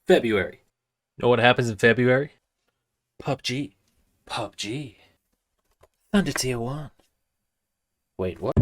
February. Know what happens in February? PUBG. PUBG. Thunder Tier 1. Wait, what?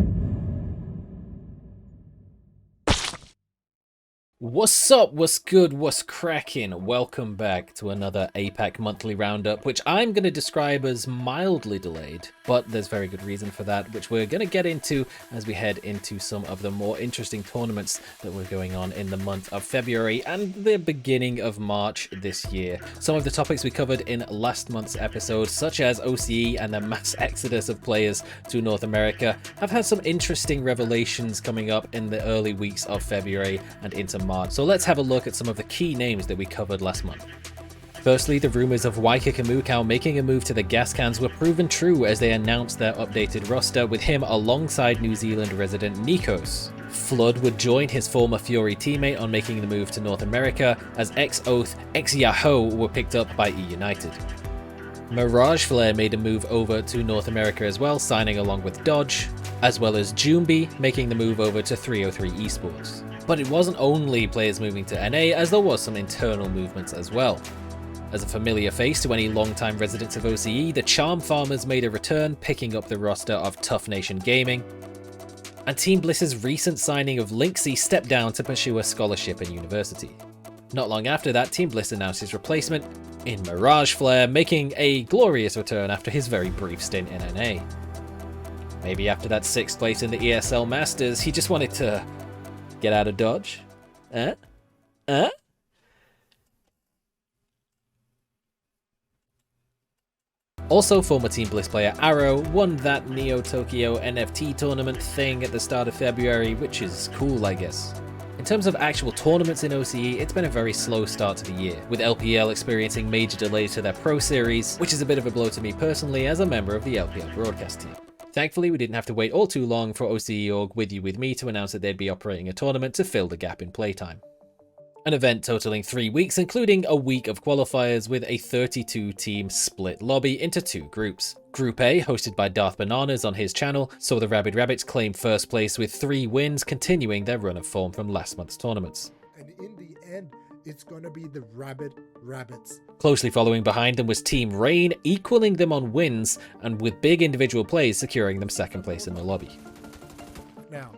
What's up? What's good? What's cracking? Welcome back to another APAC monthly roundup, which I'm going to describe as mildly delayed, but there's very good reason for that, which we're going to get into as we head into some of the more interesting tournaments that were going on in the month of February and the beginning of March this year. Some of the topics we covered in last month's episode, such as OCE and the mass exodus of players to North America, have had some interesting revelations coming up in the early weeks of February and into March. So let's have a look at some of the key names that we covered last month. Firstly, the rumours of Waikika Mukau making a move to the gas cans were proven true as they announced their updated roster, with him alongside New Zealand resident Nikos. Flood would join his former Fury teammate on making the move to North America, as ex-Oath, ex-Yahoo were picked up by E-United. Mirage Flare made a move over to North America as well, signing along with Dodge, as well as Jumbi making the move over to 303 Esports. But it wasn't only players moving to NA, as there was some internal movements as well. As a familiar face to any long-time residents of OCE, the Charm Farmers made a return, picking up the roster of Tough Nation Gaming. And Team Bliss's recent signing of Linksy stepped down to pursue a scholarship in university. Not long after that, Team Bliss announced his replacement in Mirage Flare, making a glorious return after his very brief stint in NA. Maybe after that 6th place in the ESL Masters, he just wanted to get out of Dodge? Also, former Team Bliss player Arrow won that Neo Tokyo NFT tournament thing at the start of February, which is cool, I guess. In terms of actual tournaments in OCE, it's been a very slow start to the year, with LPL experiencing major delays to their Pro Series, which is a bit of a blow to me personally as a member of the LPL broadcast team. Thankfully, we didn't have to wait all too long for OCE Org With You With Me to announce that they'd be operating a tournament to fill the gap in playtime. An event totaling 3 weeks, including a week of qualifiers with a 32-team split lobby into 2 groups. Group A, hosted by Darth Bananas on his channel, saw the Rabid Rabbits claim first place with 3 wins, continuing their run of form from last month's tournaments. And in the end, it's gonna be the Rabid Rabbits. Closely following behind them was Team Rain, equaling them on wins, and with big individual plays securing them 2nd place in the lobby. Now,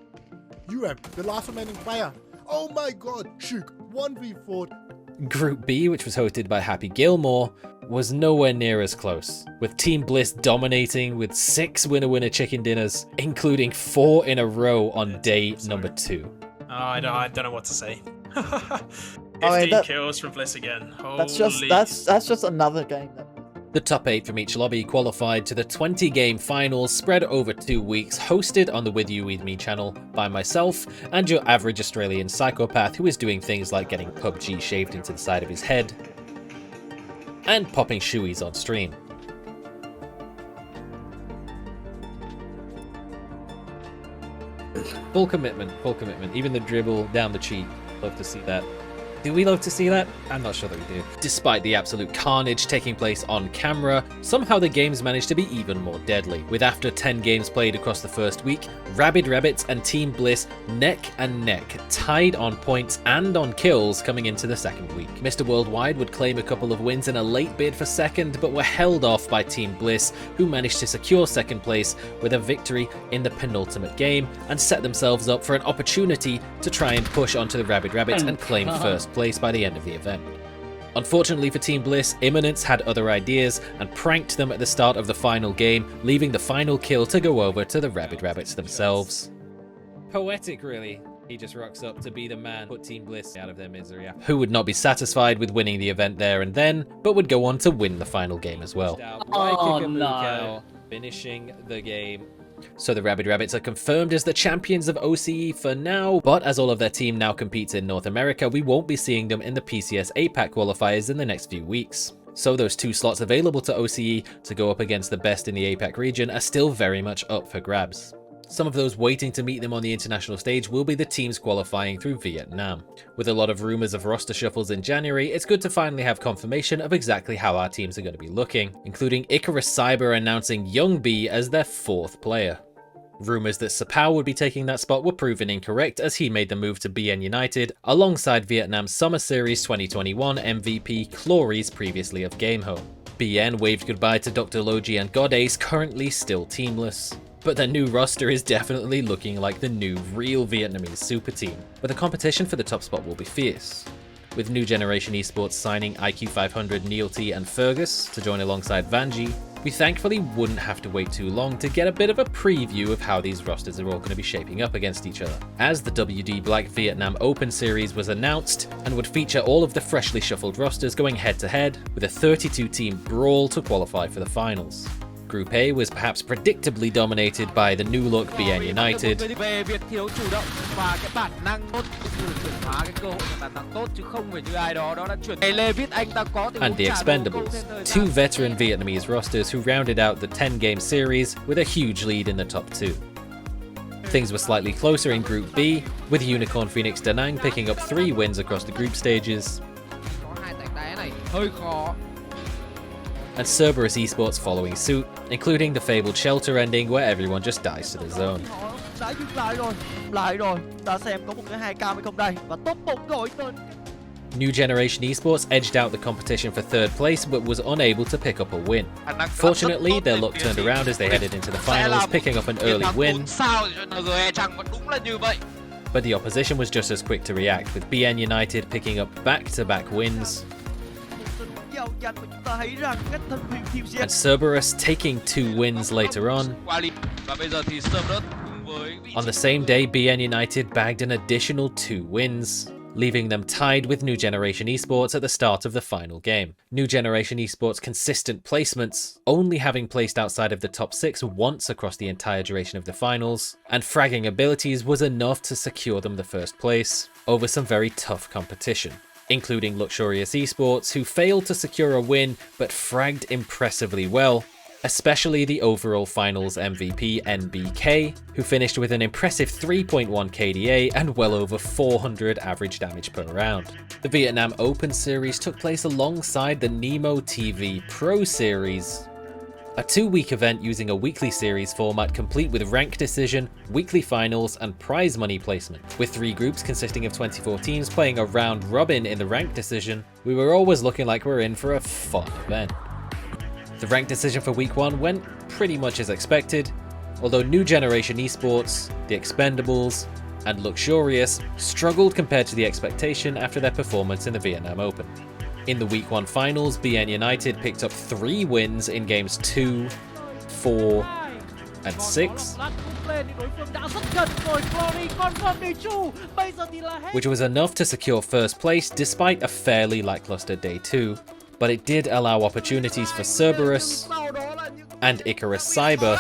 you have the last remaining player. Oh my god, Shook, 1v4. Group B, which was hosted by Happy Gilmore, was nowhere near as close, with Team Bliss dominating with 6 winner-winner chicken dinners, including 4 in a row on day number 2. I don't know what to say. 15 kills from Bliss again. Holy. That's just another game. The top 8 from each lobby qualified to the 20-game finals spread over 2 weeks, hosted on the With You With Me channel by myself and your average Australian psychopath who is doing things like getting PUBG shaved into the side of his head and popping shoeies on stream. Full commitment, full commitment. Even the dribble down the cheek. Love to see that. Do we love to see that? I'm not sure that we do. Despite the absolute carnage taking place on camera, somehow the games managed to be even more deadly, with after 10 games played across the first week, Rabid Rabbits and Team Bliss neck and neck, tied on points and on kills coming into the 2nd week. Mr. Worldwide would claim a couple of wins in a late bid for 2nd, but were held off by Team Bliss, who managed to secure 2nd place with a victory in the penultimate game and set themselves up for an opportunity to try and push onto the Rabid Rabbits and claim 1st place by the end of the event. Unfortunately for Team Bliss, Imminence had other ideas and pranked them at the start of the final game, leaving the final kill to go over to the Rabid Rabbits themselves. Poetic, really. He just rocks up to be the man, put Team Bliss out of their misery. Who would not be satisfied with winning the event there and then, but would go on to win the final game as well. Oh no. Finishing the game. So the Rabid Rabbits are confirmed as the champions of OCE for now, but as all of their team now competes in North America, we won't be seeing them in the PCS APAC qualifiers in the next few weeks. So those 2 slots available to OCE to go up against the best in the APAC region are still very much up for grabs. Some of those waiting to meet them on the international stage will be the teams qualifying through Vietnam. With a lot of rumours of roster shuffles in January, it's good to finally have confirmation of exactly how our teams are going to be looking, including Icarus Cyber announcing Young B as their 4th player. Rumours that Sapao would be taking that spot were proven incorrect as he made the move to BN United alongside Vietnam's Summer Series 2021 MVP Clories, previously of Gamehome. BN waved goodbye to Dr. Logi and Godace, currently still teamless. But their new roster is definitely looking like the new real Vietnamese super team, where the competition for the top spot will be fierce. With New Generation Esports signing IQ 500 Neilty and Fergus to join alongside Vanji, we thankfully wouldn't have to wait too long to get a bit of a preview of how these rosters are all going to be shaping up against each other, as the WD Black Vietnam Open Series was announced and would feature all of the freshly shuffled rosters going head to head with a 32-team brawl to qualify for the finals. Group A was perhaps predictably dominated by the new-look BN United and the Expendables, two veteran Vietnamese rosters who rounded out the 10-game series with a huge lead in the top two. Things were slightly closer in Group B, with Unicorn Phoenix Da Nang picking up 3 wins across the group stages, and Cerberus Esports following suit, including the fabled Shelter ending where everyone just dies to the zone. New Generation Esports edged out the competition for 3rd place but was unable to pick up a win. Fortunately, their luck turned around as they headed into the finals, picking up an early win, but the opposition was just as quick to react, with BN United picking up back-to-back wins, and Cerberus taking 2 wins later on. On the same day, BN United bagged an additional 2 wins, leaving them tied with New Generation Esports at the start of the final game. New Generation Esports' consistent placements, only having placed outside of the top 6 once across the entire duration of the finals, and fragging abilities was enough to secure them the 1st place over some very tough competition, including Luxurious Esports, who failed to secure a win but fragged impressively well, especially the overall finals MVP NBK, who finished with an impressive 3.1 KDA and well over 400 average damage per round. The Vietnam Open Series took place alongside the Nemo TV Pro Series, a 2-week event using a weekly series format complete with rank decision, weekly finals, and prize money placement. With 3 groups consisting of 24 teams playing a round robin in the rank decision, we were always looking like we're in for a fun event. The rank decision for week 1 went pretty much as expected, although New Generation Esports, the Expendables, and Luxurious struggled compared to the expectation after their performance in the Vietnam Open. In the Week 1 finals, BN United picked up 3 wins in games 2, 4, and 6, which was enough to secure 1st place despite a fairly lackluster day 2, but it did allow opportunities for Cerberus and Icarus Cyber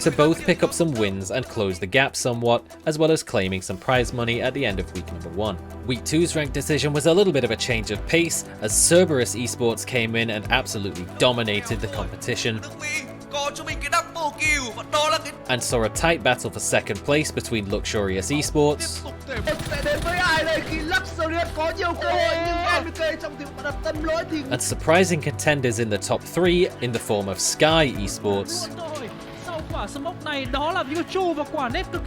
to both pick up some wins and close the gap somewhat, as well as claiming some prize money at the end of week number 1. Week 2's rank decision was a little bit of a change of pace, as Cerberus Esports came in and absolutely dominated the competition, and saw a tight battle for 2nd place between Luxurious Esports and surprising contenders in the top 3 in the form of Sky Esports,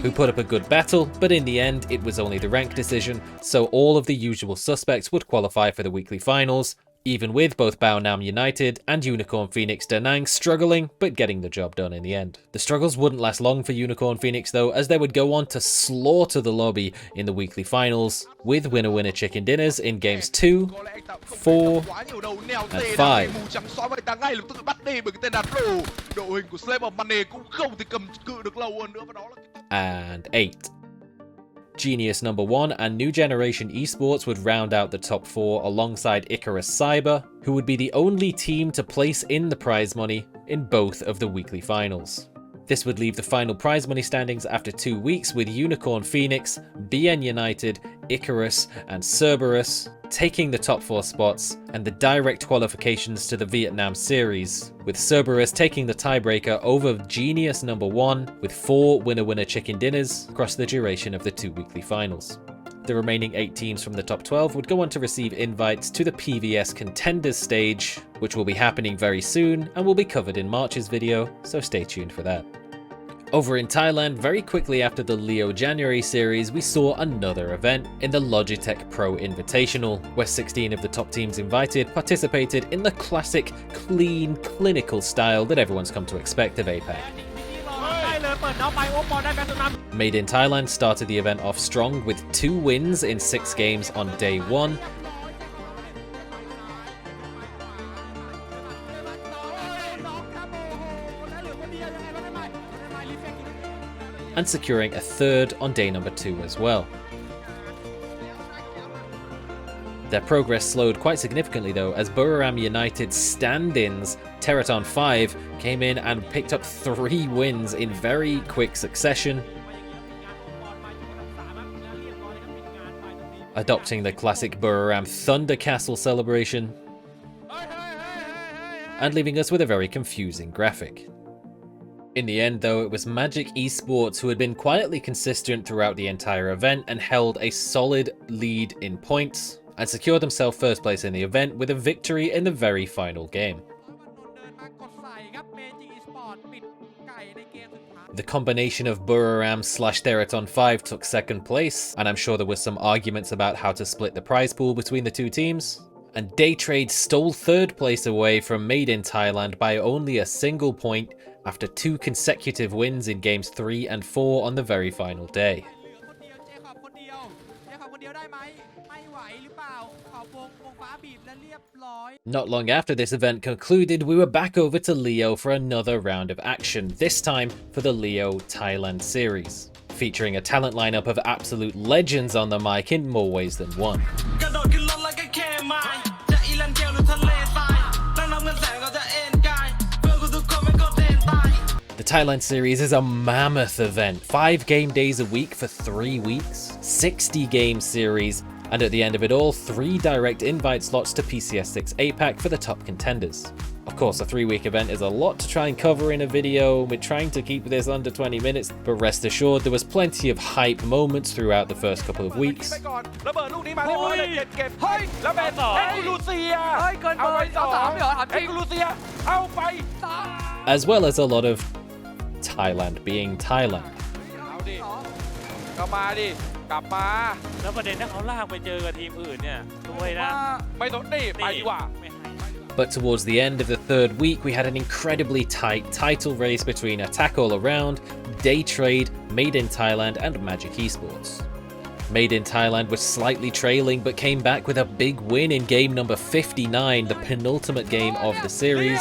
who put up a good battle, but in the end it was only the rank decision, so all of the usual suspects would qualify for the weekly finals, even with both Bao Nam United and Unicorn Phoenix Da Nang struggling but getting the job done in the end. The struggles wouldn't last long for Unicorn Phoenix though, as they would go on to slaughter the lobby in the weekly finals, with winner-winner chicken dinners in games 2, 4, and 5. And 8. Genius number 1 and New Generation Esports would round out the top 4 alongside Icarus Cyber, who would be the only team to place in the prize money in both of the weekly finals. This would leave the final prize money standings after 2 weeks with Unicorn Phoenix, BN United, Icarus, and Cerberus taking the top 4 spots and the direct qualifications to the Vietnam Series, with Cerberus taking the tiebreaker over Genius number 1 with 4 winner-winner chicken dinners across the duration of the 2 weekly finals. The remaining 8 teams from the top 12 would go on to receive invites to the PVS Contenders stage, which will be happening very soon and will be covered in March's video, so stay tuned for that. Over in Thailand, very quickly after the Leo January series, we saw another event in the Logitech Pro Invitational, where 16 of the top teams invited participated in the classic, clean, clinical style that everyone's come to expect of APAC. Made in Thailand started the event off strong with 2 wins in 6 games on day 1. And securing a 3rd on day number 2 as well. Their progress slowed quite significantly though, as Buriram United's stand-ins Teraton 5 came in and picked up 3 wins in very quick succession, adopting the classic Buriram Thunder Castle celebration, and leaving us with a very confusing graphic. In the end though, it was Magic Esports who had been quietly consistent throughout the entire event and held a solid lead in points, and secured themselves first place in the event with a victory in the very final game. The combination of Buriram / Theraton 5 took 2nd place, and I'm sure there was some arguments about how to split the prize pool between the 2 teams. And Daytrade stole 3rd place away from Made in Thailand by only a single point after 2 consecutive wins in games 3 and 4 on the very final day. Not long after this event concluded, we were back over to Leo for another round of action, this time for the Leo Thailand Series, featuring a talent lineup of absolute legends on the mic in more ways than one. The Thailand Series is a mammoth event, 5 game days a week for 3 weeks, 60 game series, and at the end of it all, 3 direct invite slots to PCS6 APAC for the top contenders. Of course, a 3-week event is a lot to try and cover in a video. We're trying to keep this under 20 minutes, but rest assured there was plenty of hype moments throughout the first couple of weeks. As well as a lot of Thailand being Thailand. But towards the end of the 3rd week, we had an incredibly tight title race between Attack All Around, Daytrade, Made in Thailand, and Magic Esports. Made in Thailand was slightly trailing, but came back with a big win in game number 59, the penultimate game of the series,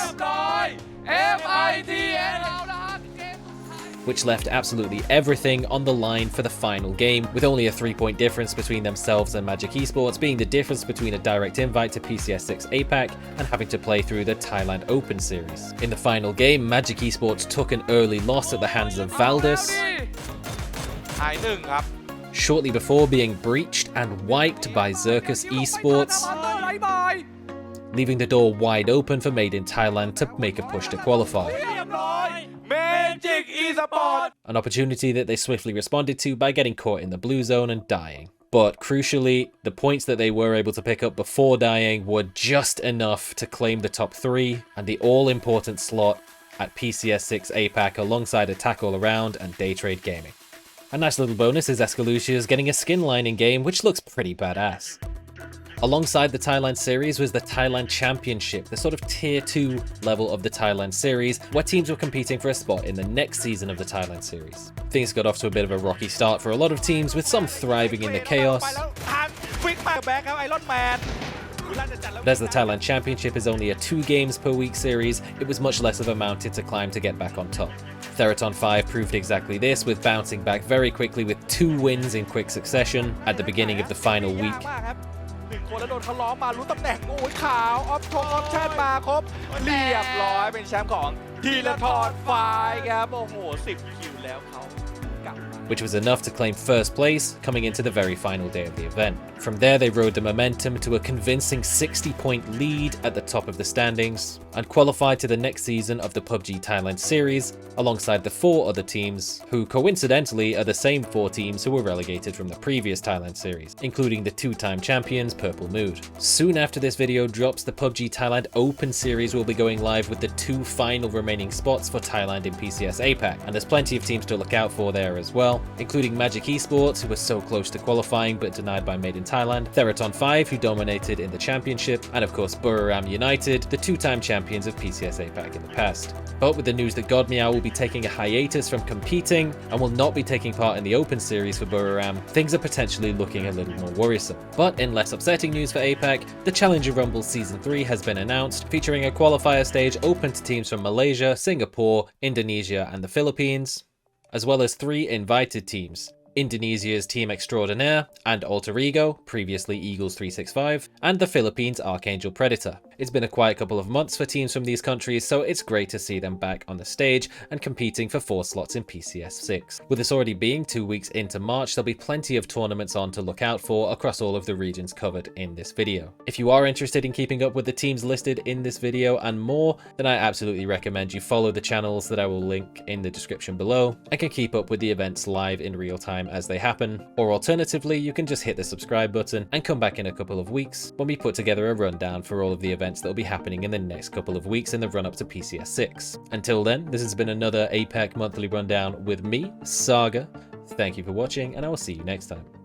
which left absolutely everything on the line for the final game, with only a 3-point difference between themselves and Magic Esports, being the difference between a direct invite to PCS6 APAC and having to play through the Thailand Open Series. In the final game, Magic Esports took an early loss at the hands of Valdis, shortly before being breached and wiped by Zirkus Esports, leaving the door wide open for Made in Thailand to make a push to qualify. An opportunity that they swiftly responded to by getting caught in the blue zone and dying. But crucially, the points that they were able to pick up before dying were just enough to claim the top 3 and the all-important slot at PCS6 APAC alongside Attack All Around and Daytrade Gaming. A nice little bonus is Escalucius getting a skin line in game, which looks pretty badass. Alongside the Thailand Series was the Thailand Championship, the sort of tier 2 level of the Thailand Series, where teams were competing for a spot in the next season of the Thailand Series. Things got off to a bit of a rocky start for a lot of teams, with some thriving in the chaos. But as the Thailand Championship is only a 2 games per week series, it was much less of a mountain to climb to get back on top. Theraton 5 proved exactly this, with bouncing back very quickly with 2 wins in quick succession at the beginning of the final week. Which was enough to claim first place coming into the very final day of the event. From there, they rode the momentum to a convincing 60-point lead at the top of the standings and qualified to the next season of the PUBG Thailand Series alongside the 4 other teams, who coincidentally are the same 4 teams who were relegated from the previous Thailand Series, including the 2-time champions Purple Mood. Soon after this video drops, the PUBG Thailand Open Series will be going live with the 2 final remaining spots for Thailand in PCS APAC, and there's plenty of teams to look out for there as well, including Magic Esports, who were so close to qualifying but denied by Made in Thailand, Theraton 5, who dominated in the championship, and of course Buriram United, the 2-time champions of PCS APAC in the past. But with the news that Godmeow will be taking a hiatus from competing and will not be taking part in the Open Series for Buriram, things are potentially looking a little more worrisome. But in less upsetting news for APAC, the Challenger Rumble Season 3 has been announced, featuring a qualifier stage open to teams from Malaysia, Singapore, Indonesia and the Philippines, as well as 3 invited teams: Indonesia's Team Extraordinaire and Alter Ego, previously Eagles 365, and the Philippines' Archangel Predator. It's been a quiet couple of months for teams from these countries, so it's great to see them back on the stage and competing for 4 slots in PCS 6. With this already being 2 weeks into March, there'll be plenty of tournaments on to look out for across all of the regions covered in this video. If you are interested in keeping up with the teams listed in this video and more, then I absolutely recommend you follow the channels that I will link in the description below and can keep up with the events live in real time as they happen, or alternatively you can just hit the subscribe button and come back in a couple of weeks when we put together a rundown for all of the events that will be happening in the next couple of weeks in the run up to PCS 6. Until then, this has been another APAC monthly rundown with me, Saga. Thank you for watching, and I will see you next time.